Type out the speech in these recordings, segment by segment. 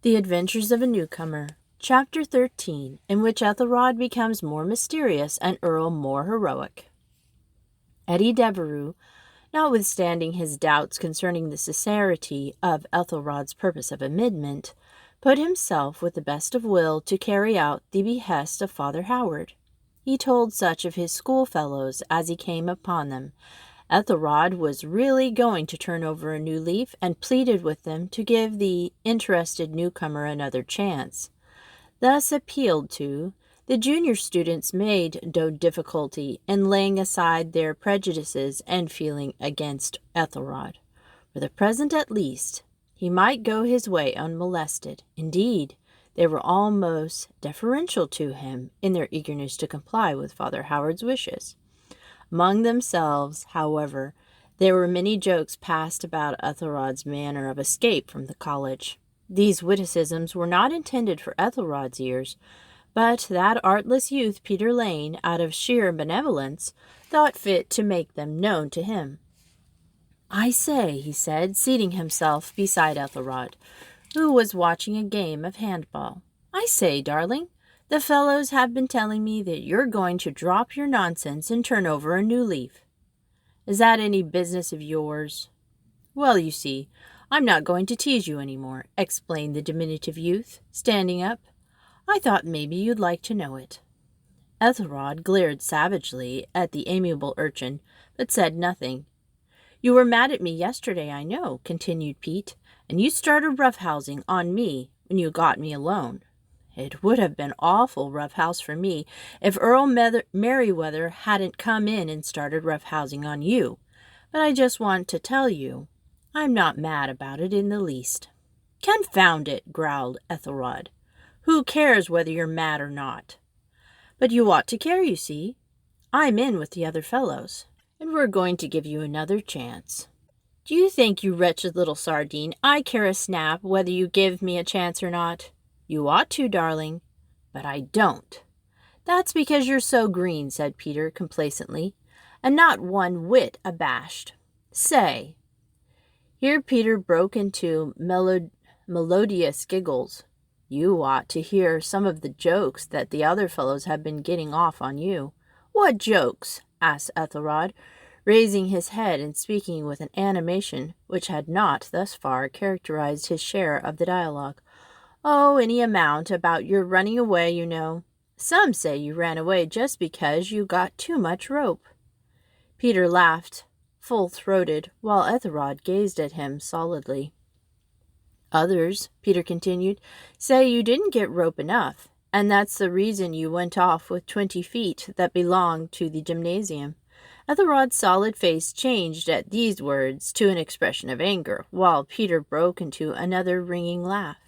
The Adventures of a Newcomer, Chapter 13, in which Ethelred becomes more mysterious and Earl more heroic. Eddie Devereux, notwithstanding his doubts concerning the sincerity of Ethelred's purpose of amendment, put himself with the best of will to carry out the behest of Father Howard. He told such of his schoolfellows as he came upon them. Ethelred was really going to turn over a new leaf and pleaded with them to give the interested newcomer another chance. Thus appealed to, the junior students made no difficulty in laying aside their prejudices and feeling against Ethelred. For the present at least, he might go his way unmolested. Indeed, they were almost deferential to him in their eagerness to comply with Father Howard's wishes. Among themselves, however, there were many jokes passed about Ethelred's manner of escape from the college. These witticisms were not intended for Ethelred's ears, but that artless youth Peter Lane, out of sheer benevolence, thought fit to make them known to him. "I say," he said, seating himself beside Ethelred, who was watching a game of handball. "I say, darling, the fellows have been telling me that you're going to drop your nonsense and turn over a new leaf. Is that any business of yours?" "Well, you see, I'm not going to tease you any more," explained the diminutive youth, standing up. "I thought maybe you'd like to know it." Ethelred glared savagely at the amiable urchin, but said nothing. "You were mad at me yesterday, I know," continued Pete, "and you started roughhousing on me when you got me alone. It would have been awful roughhouse for me if Earl Merriweather hadn't come in and started roughhousing on you. But I just want to tell you, I'm not mad about it in the least." "Confound it," growled Ethelred. "Who cares whether you're mad or not?" "But you ought to care, you see. I'm in with the other fellows, and we're going to give you another chance." "Do you think, you wretched little sardine, I care a snap whether you give me a chance or not?" "You ought to, darling." "But I don't." "That's because you're so green," said Peter complacently, "and not one whit abashed. Say." Here Peter broke into melodious giggles. "You ought to hear some of the jokes that the other fellows have been getting off on you." "What jokes?" asked Ethelred, raising his head and speaking with an animation which had not, thus far, characterized his share of the dialogue. "Oh, any amount about your running away, you know. Some say you ran away just because you got too much rope." Peter laughed, full-throated, while Ethelred gazed at him solidly. "Others," Peter continued, "say you didn't get rope enough, and that's the reason you went off with 20 feet that belonged to the gymnasium." Ethelred's solid face changed at these words to an expression of anger, while Peter broke into another ringing laugh.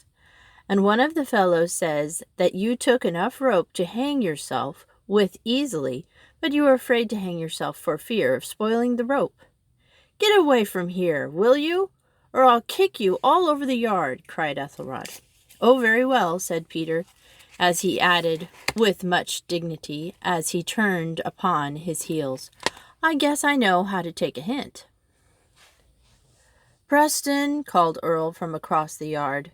"And one of the fellows says that you took enough rope to hang yourself with easily, but you were afraid to hang yourself for fear of spoiling the rope." "Get away from here, will you? Or I'll kick you all over the yard," cried Ethelred. "Oh, very well," said Peter, as he added, with much dignity, as he turned upon his heels, "I guess I know how to take a hint." "Preston," called Earl from across the yard,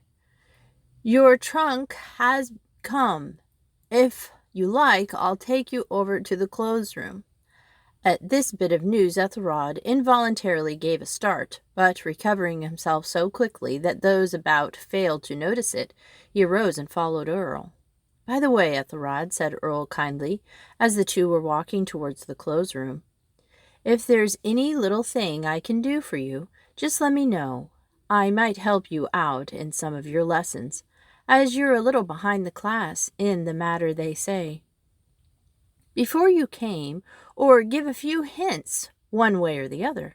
"your trunk has come. If you like, I'll take you over to the clothes room." At this bit of news Ethelred involuntarily gave a start, but recovering himself so quickly that those about failed to notice it, he arose and followed Earl. "By the way, Ethelred," said Earl kindly, as the two were walking towards the clothes room, "if there's any little thing I can do for you, just let me know. I might help you out in some of your lessons, as you're a little behind the class in the matter they say. Before you came, or give a few hints one way or the other.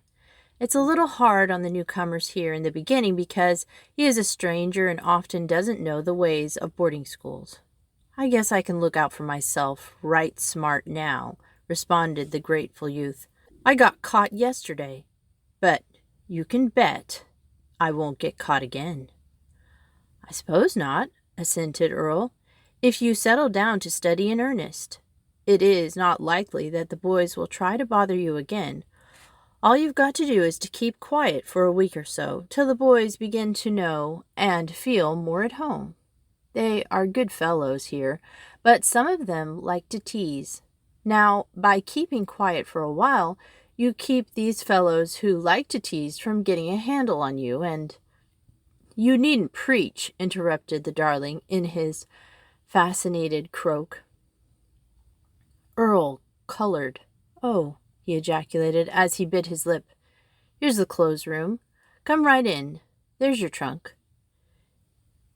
It's a little hard on the newcomers here in the beginning because he is a stranger and often doesn't know the ways of boarding schools." "I guess I can look out for myself right smart now," responded the grateful youth. "I got caught yesterday, but you can bet I won't get caught again." "I suppose not," assented Earl, "if you settle down to study in earnest. It is not likely that the boys will try to bother you again, All you've got to do is to keep quiet for a week or so, till the boys begin to know and feel more at home. They are good fellows here, but some of them like to tease. Now, by keeping quiet for a while, you keep these fellows who like to tease from getting a handle on you, and— You needn't preach, interrupted the darling in his fascinated croak. Earl colored. Oh, he ejaculated as he bit his lip. Here's the clothes room. Come right in. There's your trunk.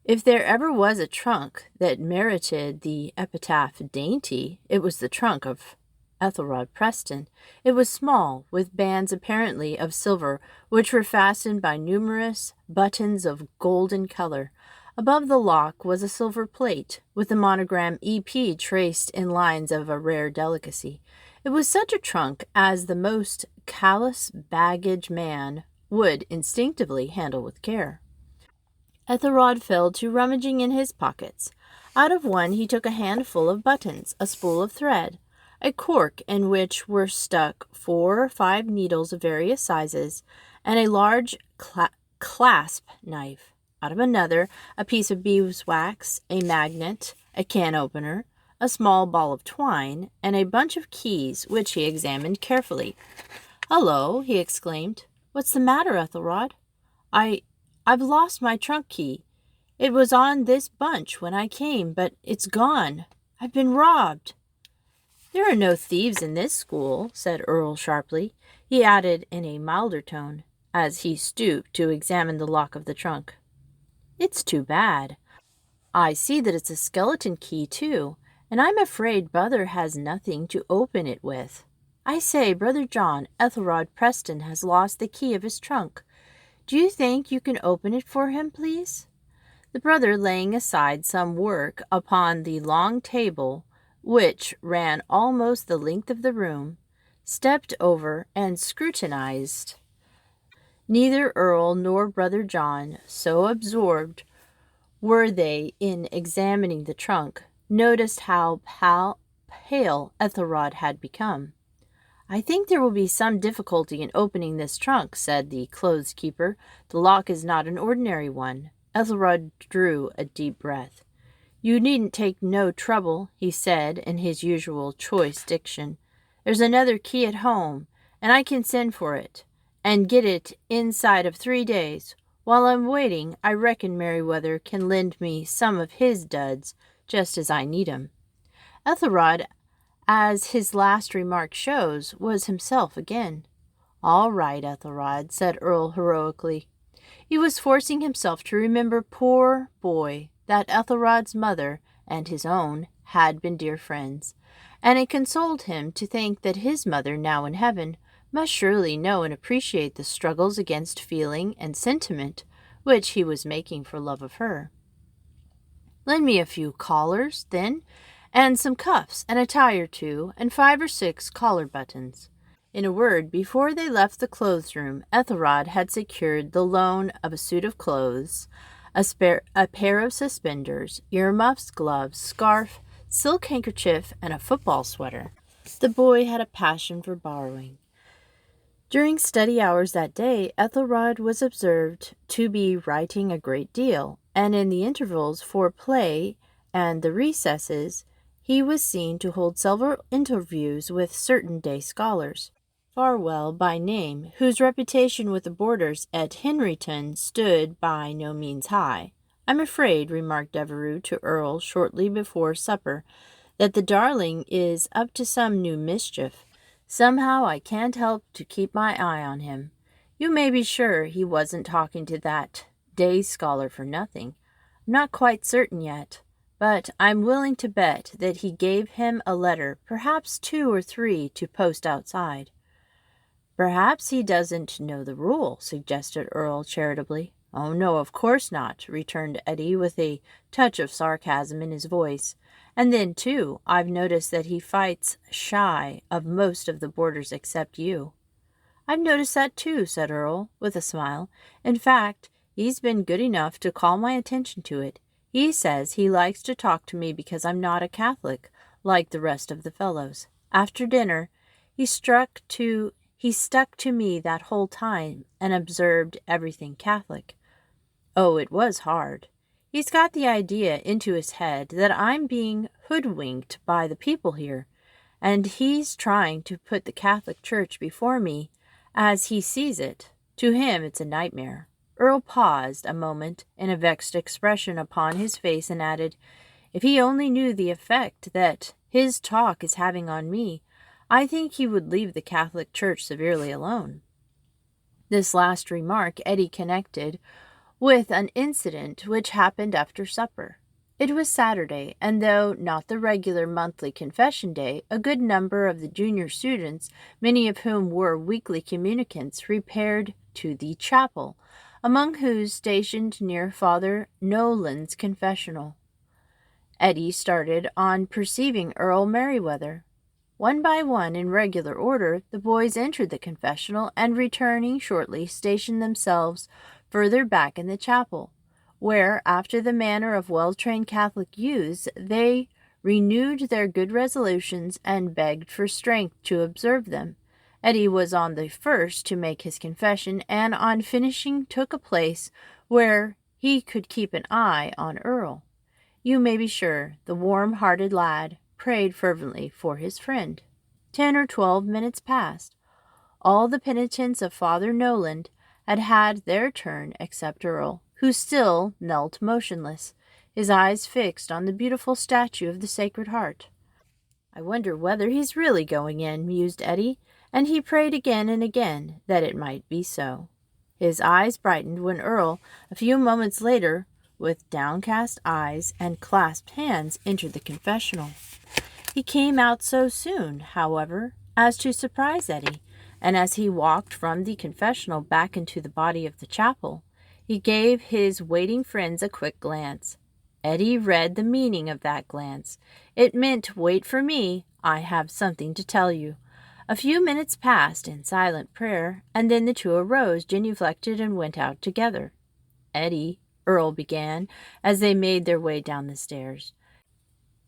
If there ever was a trunk that merited the epitaph dainty, it was the trunk of Ethelred Preston. It was small, with bands apparently of silver, which were fastened by numerous buttons of golden color. Above the lock was a silver plate, with the monogram E.P. traced in lines of a rare delicacy. It was such a trunk as the most callous baggage man would instinctively handle with care. Ethelred fell to rummaging in his pockets. Out of one he took a handful of buttons, a spool of thread, a cork in which were stuck 4 or 5 needles of various sizes, and a large clasp knife. Out of another, a piece of beeswax, a magnet, a can opener, a small ball of twine, and a bunch of keys, which he examined carefully. "Hullo!" he exclaimed. "What's the matter, Ethelred? I've lost my trunk key. It was on this bunch when I came, but it's gone. I've been robbed." "There are no thieves in this school," said Earl sharply. He added in a milder tone, as he stooped to examine the lock of the trunk. "It's too bad. I see that it's a skeleton key, too, and I'm afraid Brother has nothing to open it with. I say, Brother John, Ethelred Preston has lost the key of his trunk. Do you think you can open it for him, please?" The brother, laying aside some work upon the long table, which ran almost the length of the room, stepped over and scrutinized. Neither Earl nor Brother John, so absorbed were they in examining the trunk, noticed how pale Ethelred had become. "I think there will be some difficulty in opening this trunk," said the clothes keeper. "The lock is not an ordinary one." Ethelred drew a deep breath. "You needn't take no trouble," he said in his usual choice diction. "There's another key at home, and I can send for it, and get it inside of 3 days. While I'm waiting, I reckon Merryweather can lend me some of his duds, just as I need 'em." Ethelred, as his last remark shows, was himself again. "All right, Ethelred," said Earl heroically. He was forcing himself to remember, poor boy, that Ethelred's mother and his own had been dear friends, and it consoled him to think that his mother, now in heaven, must surely know and appreciate the struggles against feeling and sentiment which he was making for love of her. "Lend me a few collars, then, and some cuffs, and a tie or two, and 5 or 6 collar buttons." In a word, before they left the clothes room, Ethelred had secured the loan of a suit of clothes, a pair of suspenders, earmuffs, gloves, scarf, silk handkerchief, and a football sweater. The boy had a passion for borrowing. During study hours that day, Ethelred was observed to be writing a great deal, and in the intervals for play and the recesses, he was seen to hold several interviews with certain day scholars, Farwell by name, whose reputation with the boarders at Henryton stood by no means high. "I'm afraid," remarked Devereux to Earl shortly before supper, "that the darling is up to some new mischief. Somehow I can't help to keep my eye on him. You may be sure he wasn't talking to that day scholar for nothing. I'm not quite certain yet, but I'm willing to bet that he gave him a letter, perhaps 2 or 3, to post outside." "Perhaps he doesn't know the rule," suggested Earl charitably. "Oh, no, of course not," returned Eddie with a touch of sarcasm in his voice. "And then, too, I've noticed that he fights shy of most of the boarders except you." "I've noticed that, too," said Earl, with a smile. "In fact, he's been good enough to call my attention to it. He says he likes to talk to me because I'm not a Catholic, like the rest of the fellows. After dinner, he he stuck to me that whole time and observed everything Catholic. Oh, it was hard. He's got the idea into his head that I'm being hoodwinked by the people here, and he's trying to put the Catholic Church before me as he sees it. To him, it's a nightmare." Earl paused a moment in a vexed expression upon his face and added, "If he only knew the effect that his talk is having on me, I think he would leave the Catholic Church severely alone." This last remark Eddie connected with an incident which happened after supper. It was Saturday, and though not the regular monthly confession day, a good number of the junior students, many of whom were weekly communicants, repaired to the chapel, among whose stationed near Father Nolan's confessional. Eddie started on perceiving Earl Merriweather. One by one, in regular order, the boys entered the confessional and, returning shortly, stationed themselves further back in the chapel, where, after the manner of well-trained Catholic youths, they renewed their good resolutions and begged for strength to observe them. Eddie was on the first to make his confession, and on finishing took a place where he could keep an eye on Earl. You may be sure the warm-hearted lad prayed fervently for his friend. 10 or 12 minutes passed. All the penitents of Father Noland had had their turn except Earl, who still knelt motionless, his eyes fixed on the beautiful statue of the Sacred Heart. "I wonder whether he's really going in," mused Eddie, and he prayed again and again that it might be so. His eyes brightened when Earl, a few moments later, with downcast eyes and clasped hands, entered the confessional. He came out so soon, however, as to surprise Eddie, and as he walked from the confessional back into the body of the chapel, he gave his waiting friends a quick glance. Eddie read the meaning of that glance. It meant, "Wait for me, I have something to tell you." A few minutes passed in silent prayer, and then the two arose, genuflected, and went out together. "Eddie," Earl began, as they made their way down the stairs,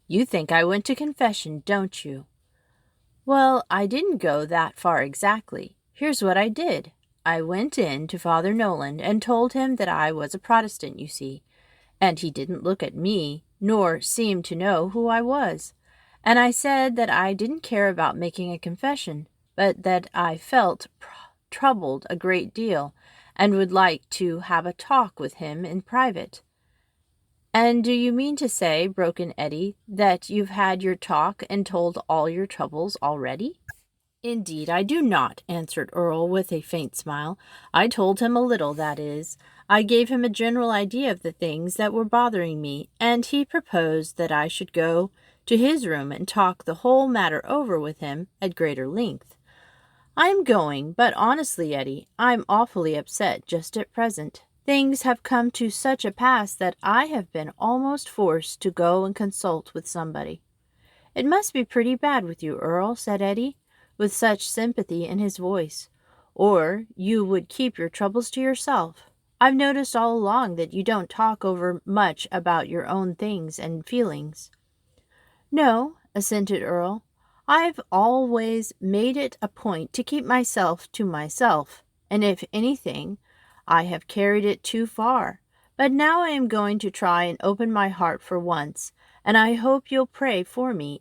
"you think I went to confession, don't you?" "Well, I didn't go that far exactly. Here's what I did. I went in to Father Nolan and told him that I was a Protestant, you see, and he didn't look at me, nor seem to know who I was. And I said that I didn't care about making a confession, but that I felt troubled a great deal, and would like to have a talk with him in private." "And do you mean to say," broke in Eddie, "that you've had your talk and told all your troubles already?" "Indeed I do not," answered Earl with a faint smile. "I told him a little, that is. I gave him a general idea of the things that were bothering me, and he proposed that I should go to his room and talk the whole matter over with him at greater length. I'm going, but honestly, Eddie, I'm awfully upset just at present. Things have come to such a pass that I have been almost forced to go and consult with somebody." "It must be pretty bad with you, Earl," said Eddie, with such sympathy in his voice, "or you would keep your troubles to yourself. I've noticed all along that you don't talk over much about your own things and feelings." "No," assented Earl. "I've always made it a point to keep myself to myself, and if anything, I have carried it too far. But now I am going to try and open my heart for once, and I hope you'll pray for me,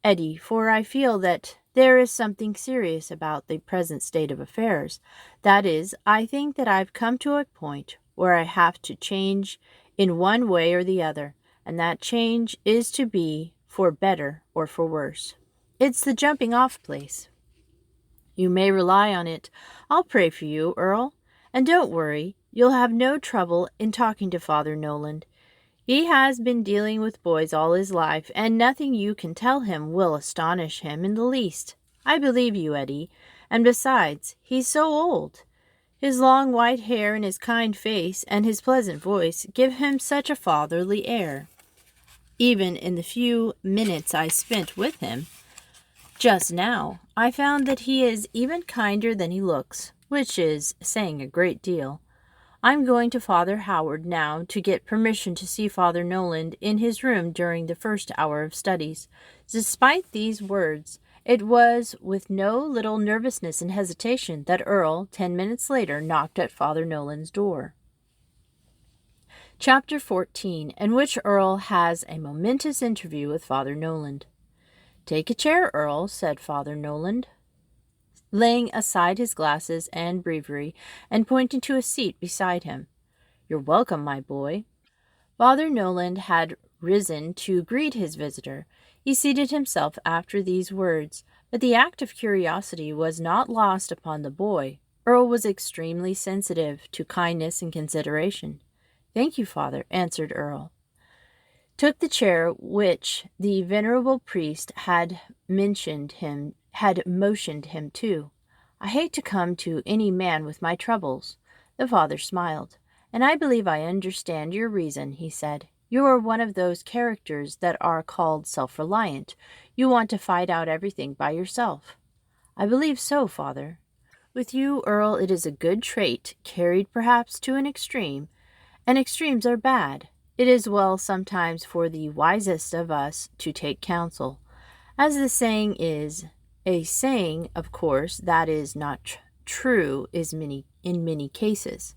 Eddie, for I feel that there is something serious about the present state of affairs. That is, I think that I've come to a point where I have to change in one way or the other, and that change is to be for better or for worse. It's the jumping-off place. You may rely on it. I'll pray for you, Earl. And don't worry, you'll have no trouble in talking to Father Noland. He has been dealing with boys all his life, and nothing you can tell him will astonish him in the least. I believe you, Eddie. And besides, he's so old. His long white hair and his kind face and his pleasant voice give him such a fatherly air. Even in the few minutes I spent with him just now, I found that he is even kinder than he looks, which is saying a great deal. I'm going to Father Howard now to get permission to see Father Noland in his room during the first hour of studies." Despite these words, It was with no little nervousness and hesitation that Earl, 10 minutes later, knocked at Father Nolan's door. Chapter 14, in which Earl has a momentous interview with Father Noland. "Take a chair, Earl," said Father Noland, laying aside his glasses and breviary and pointing to a seat beside him. "You're welcome, my boy." Father Noland had risen to greet his visitor. He seated himself after these words, but the act of curiosity was not lost upon the boy. Earl was extremely sensitive to kindness and consideration. "Thank you, Father," answered Earl, took the chair which the venerable priest had motioned him to. "I hate to come to any man with my troubles." The father smiled. "And I believe I understand your reason," he said. "You are one of those characters that are called self-reliant. You want to fight out everything by yourself." "I believe so, Father." "With you, Earl, it is a good trait, carried perhaps to an extreme, and extremes are bad. It is well sometimes for the wisest of us to take counsel. As the saying is, a saying, of course, that is not true in many cases.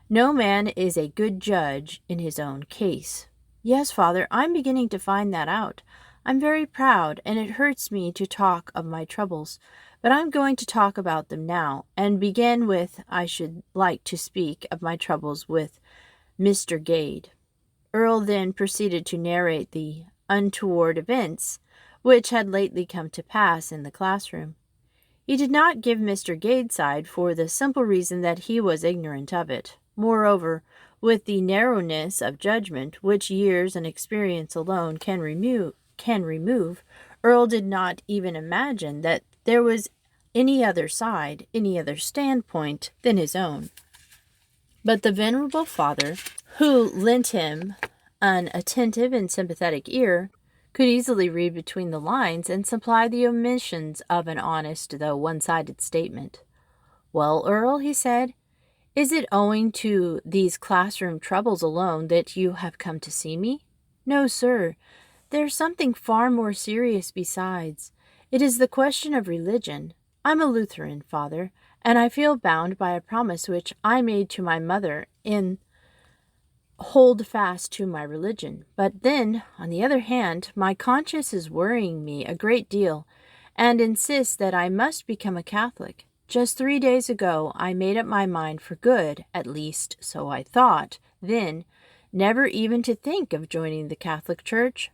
No man is a good judge in his own case." "Yes, Father, I'm beginning to find that out. I'm very proud, and it hurts me to talk of my troubles, but I'm going to talk about them now, and begin with I should like to speak of my troubles with Mr. Gade." Earl then proceeded to narrate the untoward events which had lately come to pass in the classroom. He did not give Mr. Gade's side for the simple reason that he was ignorant of it. Moreover, with the narrowness of judgment which years and experience alone can remove, Earl did not even imagine that there was any other side, any other standpoint than his own. But the venerable father, who lent him an attentive and sympathetic ear, could easily read between the lines and supply the omissions of an honest though one-sided statement. "Well, Earl," he said, "is it owing to these classroom troubles alone that you have come to see me?" "No, sir. There's something far more serious besides. It is the question of religion. I'm a Lutheran, Father, and I feel bound by a promise which I made to my mother in hold fast to my religion. But then, on the other hand, my conscience is worrying me a great deal, and insists that I must become a Catholic. Just 3 days ago I made up my mind for good, at least so I thought, then, never even to think of joining the Catholic Church.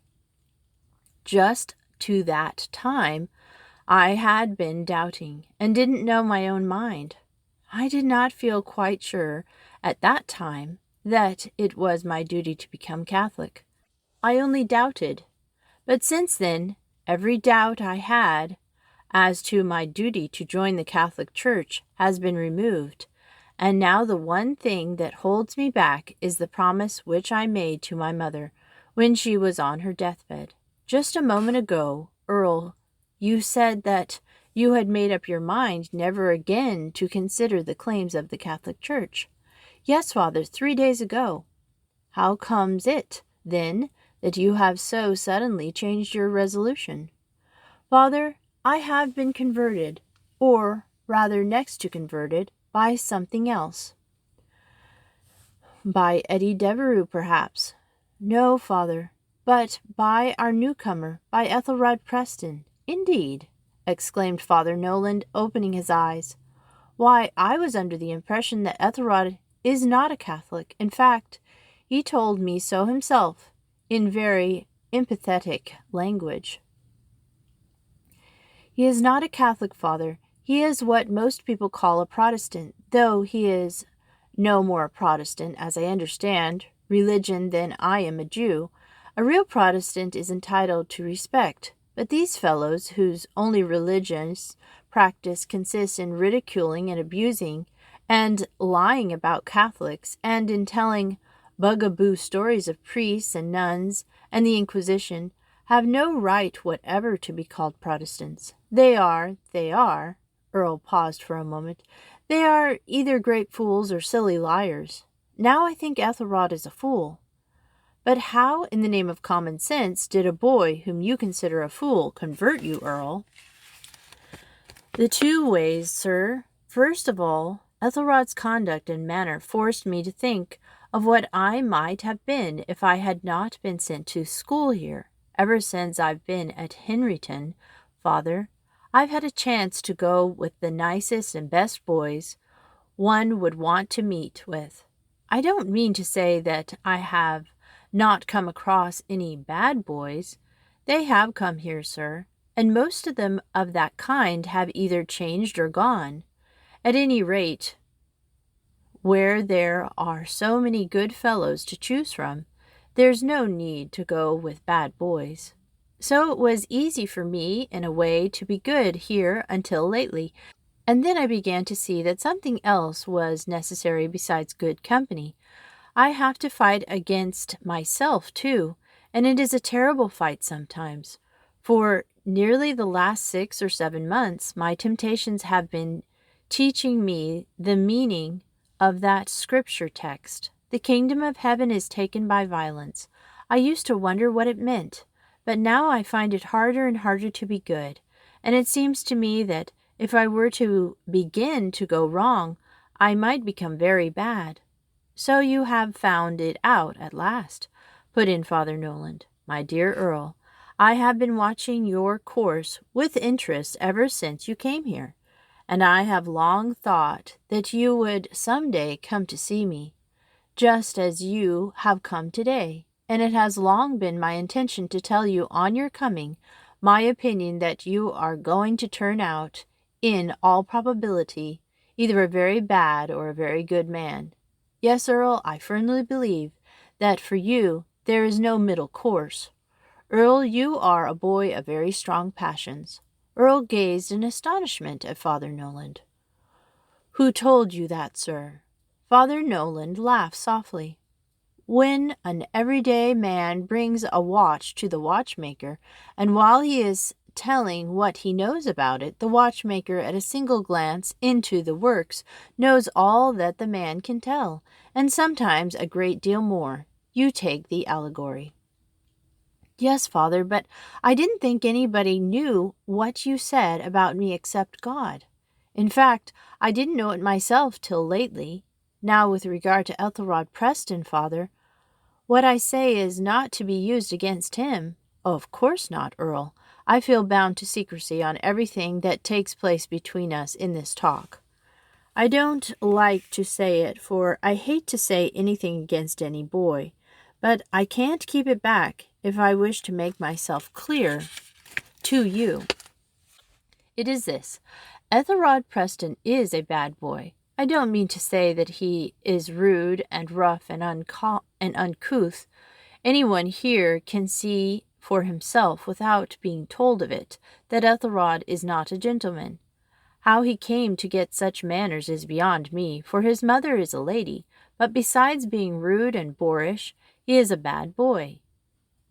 Just to that time I had been doubting, and didn't know my own mind. I did not feel quite sure at that time that it was my duty to become Catholic. I only doubted. But since then, every doubt I had as to my duty to join the Catholic Church has been removed, and now the one thing that holds me back is the promise which I made to my mother when she was on her deathbed. Just a moment ago, Earl, you said that you had made up your mind never again to consider the claims of the Catholic Church." "Yes, Father, 3 days ago." "How comes it, then, that you have so suddenly changed your resolution?" "Father, I have been converted, or rather next to converted, by something else." "By Eddie Devereux, perhaps." "No, Father, but by our newcomer, by Ethelred Preston." "Indeed!" exclaimed Father Noland, opening his eyes. "Why, I was under the impression that Ethelred is not a Catholic. In fact, he told me so himself, in very emphatic language." "He is not a Catholic, Father. He is what most people call a Protestant, though he is no more a Protestant, as I understand religion, than I am a Jew. A real Protestant is entitled to respect, but these fellows, whose only religious practice consists in ridiculing and abusing and lying about Catholics, and in telling bugaboo stories of priests and nuns and the Inquisition, have no right whatever to be called Protestants. They are, Earl paused for a moment, they are either great fools or silly liars. Now I think Ethelred is a fool." "But how, in the name of common sense, did a boy whom you consider a fool convert you, Earl?" The two ways, sir. First of all, Ethelrod's conduct and manner forced me to think of what I might have been if I had not been sent to school here. Ever since I've been at Henryton, Father, I've had a chance to go with the nicest and best boys one would want to meet with. I don't mean to say that I have not come across any bad boys. They have come here, sir, and most of them of that kind have either changed or gone. At any rate, where there are so many good fellows to choose from, there's no need to go with bad boys. So it was easy for me, in a way, to be good here until lately, and then I began to see that something else was necessary besides good company. I have to fight against myself, too, and it is a terrible fight sometimes. For nearly the last 6 or 7 months, my temptations have been teaching me the meaning of that scripture text. The kingdom of heaven is taken by violence. I used to wonder what it meant, but now I find it harder and harder to be good, and it seems to me that if I were to begin to go wrong, I might become very bad. So you have found it out at last, put in Father Noland. My dear Earl, I have been watching your course with interest ever since you came here, and I have long thought that you would some day come to see me, just as you have come today, and it has long been my intention to tell you on your coming my opinion that you are going to turn out, in all probability, either a very bad or a very good man. Yes, Earl, I firmly believe that for you there is no middle course. Earl, you are a boy of very strong passions. Earl gazed in astonishment at Father Noland. Who told you that, sir? Father Noland laughed softly. When an everyday man brings a watch to the watchmaker, and while he is telling what he knows about it, the watchmaker at a single glance into the works knows all that the man can tell, and sometimes a great deal more. You take the allegory. Yes, Father, but I didn't think anybody knew what you said about me except God. In fact, I didn't know it myself till lately. Now, with regard to Ethelrod Preston, Father, what I say is not to be used against him. Oh, of course not, Earl. I feel bound to secrecy on everything that takes place between us in this talk. I don't like to say it, for I hate to say anything against any boy, but I can't keep it back if I wish to make myself clear to you. It is this. Ethelrod Preston is a bad boy. I don't mean to say that he is rude and rough and uncouth. Anyone here can see for himself, without being told of it, that Ethelrod is not a gentleman. How he came to get such manners is beyond me, for his mother is a lady, but besides being rude and boorish, he is a bad boy.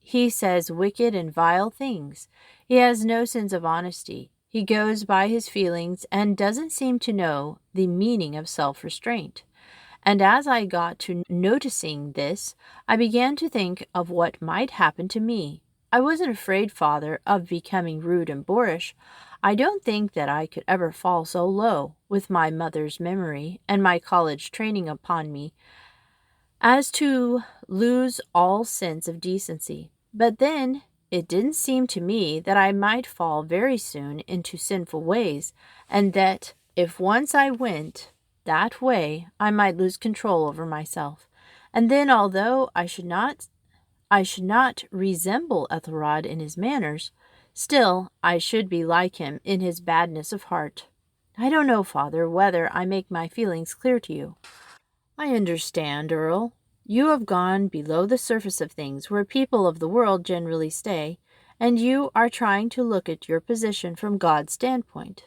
He says wicked and vile things. He has no sense of honesty. He goes by his feelings and doesn't seem to know the meaning of self-restraint. And as I got to noticing this, I began to think of what might happen to me. I wasn't afraid, Father, of becoming rude and boorish. I don't think that I could ever fall so low, with my mother's memory and my college training upon me, as to lose all sense of decency. But then it didn't seem to me that I might fall very soon into sinful ways, and that if once I went that way, I might lose control over myself. And then, although I should not resemble Ethelrod in his manners, still I should be like him in his badness of heart. I don't know, Father, whether I make my feelings clear to you. I understand, Earl. You have gone below the surface of things, where people of the world generally stay, and you are trying to look at your position from God's standpoint.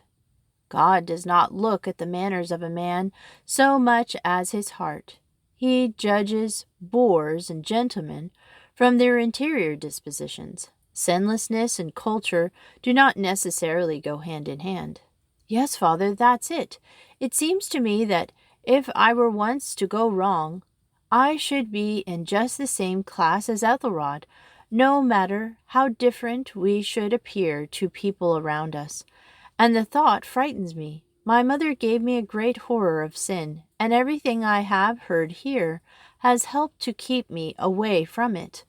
God does not look at the manners of a man so much as his heart. He judges boors and gentlemen from their interior dispositions. Sinlessness and culture do not necessarily go hand in hand. Yes, Father, that's it. It seems to me that if I were once to go wrong, I should be in just the same class as Ethelrod, no matter how different we should appear to people around us. and the thought frightens me. My mother gave me a great horror of sin, and everything I have heard here has helped to keep me away from it.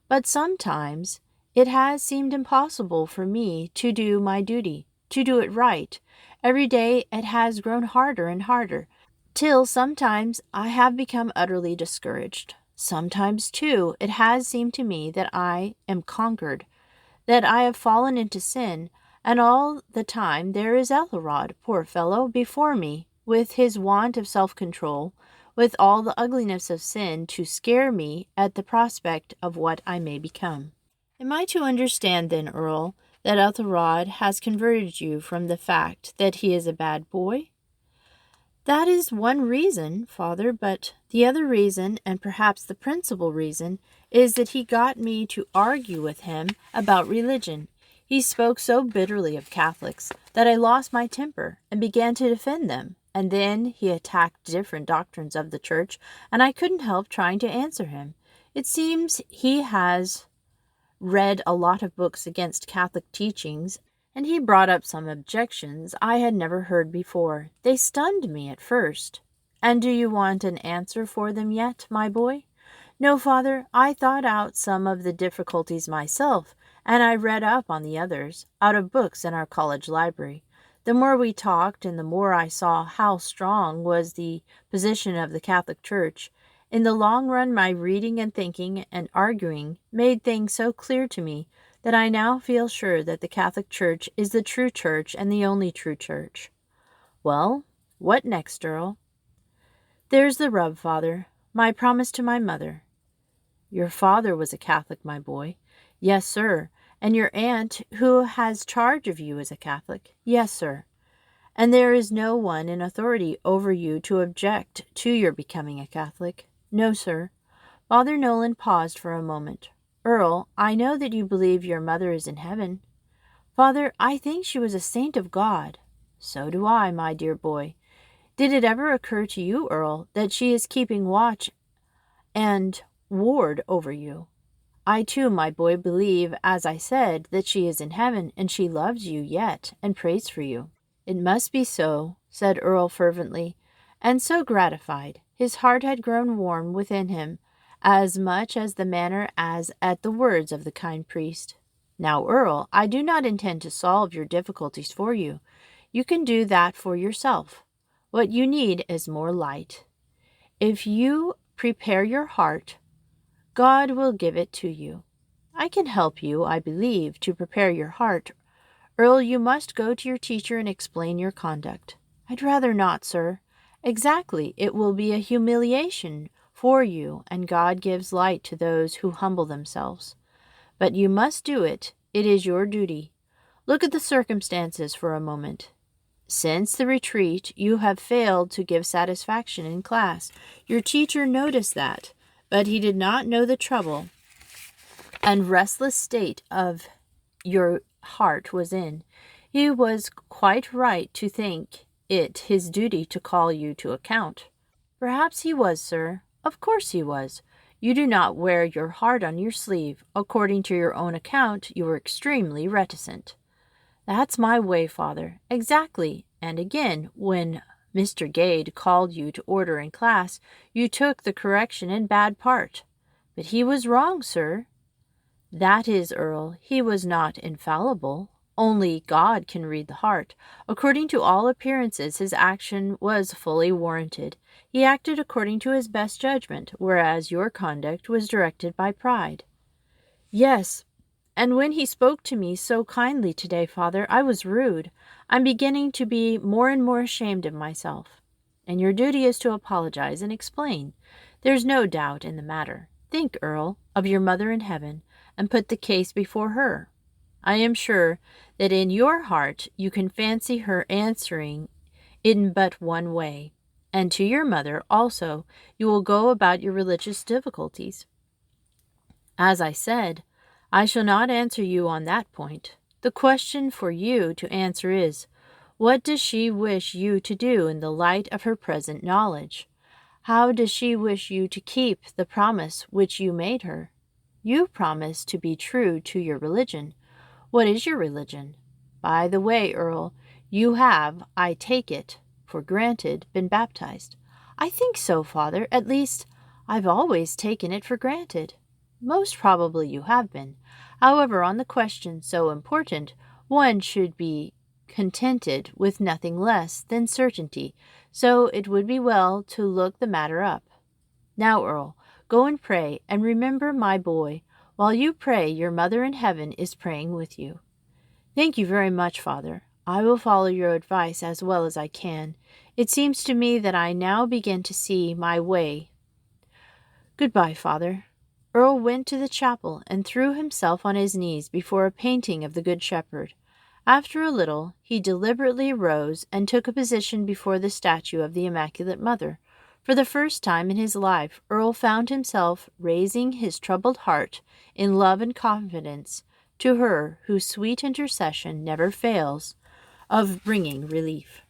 But sometimes it has seemed impossible for me to do my duty, to do it right. Every day it has grown harder and harder, till sometimes I have become utterly discouraged. Sometimes, too, it has seemed to me that I am conquered, that I have fallen into sin, and all the time there is Ethelrod, poor fellow, before me, with his want of self-control, with all the ugliness of sin to scare me at the prospect of what I may become. Am I to understand, then, Earl, that Ethelrod has converted you from the fact that he is a bad boy? That is one reason, father, but the other reason, and perhaps the principal reason, is that he got me to argue with him about religion. He spoke so bitterly of Catholics that I lost my temper and began to defend them, and then he attacked different doctrines of the church, and I couldn't help trying to answer him. It seems he has read a lot of books against Catholic teachings, and he brought up some objections I had never heard before. They stunned me at first. And do you want an answer for them yet, my boy? No, father, I thought out some of the difficulties myself, and I read up on the others, out of books in our college library. The more we talked, and the more I saw how strong was the position of the Catholic Church. In the long run, my reading and thinking and arguing made things so clear to me that I now feel sure that the Catholic Church is the true church and the only true church. Well, what next, Earl? There's the rub, father. My promise to my mother. Your father was a Catholic, my boy. Yes, sir. And your aunt, who has charge of you, is a Catholic. Yes, sir. And there is no one in authority over you to object to your becoming a Catholic. No, sir. Father Nolan paused for a moment. Earl, I know that you believe your mother is in heaven. Father, I think she was a saint of God. So do I, my dear boy. Did it ever occur to you, Earl, that she is keeping watch and ward over you? I too, my boy, believe, as I said, that she is in heaven, and she loves you yet, and prays for you. It must be so, said Earl fervently, and so gratified. His heart had grown warm within him, as much at the manner as at the words of the kind priest. Now, Earl, I do not intend to solve your difficulties for you. You can do that for yourself. What you need is more light. If you prepare your heart, God will give it to you. I can help you, I believe, to prepare your heart. Earl, you must go to your teacher and explain your conduct. I'd rather not, sir. Exactly. It will be a humiliation for you, and God gives light to those who humble themselves. But you must do it. It is your duty. Look at the circumstances for a moment. Since the retreat, you have failed to give satisfaction in class. Your teacher noticed that, but he did not know the trouble and restless state of your heart was in. He was quite right to think it his duty to call you to account. Perhaps he was, sir. Of course he was. You do not wear your heart on your sleeve. According to your own account, you were extremely reticent. That's my way, father. Exactly. And again, when Mr. Gade called you to order in class, you took the correction in bad part. But he was wrong, sir. That is, Earl, he was not infallible. Only God can read the heart. According to all appearances, his action was fully warranted. He acted according to his best judgment, whereas your conduct was directed by pride. Yes, and when he spoke to me so kindly today, father, I was rude. I'm beginning to be more and more ashamed of myself. And your duty is to apologize and explain. There's no doubt in the matter. Think, Earl, of your mother in heaven, and put the case before her. I am sure that in your heart you can fancy her answering in but one way, and to your mother also you will go about your religious difficulties. As I said, I shall not answer you on that point. The question for you to answer is, what does she wish you to do in the light of her present knowledge? How does she wish you to keep the promise which you made her? You promised to be true to your religion. What is your religion? By the way, Earl, You have, I take it, for granted, been baptized. I think so, Father. At least, I've always taken it for granted. Most probably you have been. However, on the question so important, one should be contented with nothing less than certainty, so it would be well to look the matter up. Now, Earl, go and pray, and remember, my boy, while you pray, your mother in heaven is praying with you. Thank you very much, Father. I will follow your advice as well as I can. It seems to me that I now begin to see my way. Goodbye, Father. Earl went to the chapel and threw himself on his knees before a painting of the Good Shepherd. After a little, he deliberately rose and took a position before the statue of the Immaculate Mother. For the first time in his life, Earl found himself raising his troubled heart in love and confidence to her whose sweet intercession never fails of bringing relief.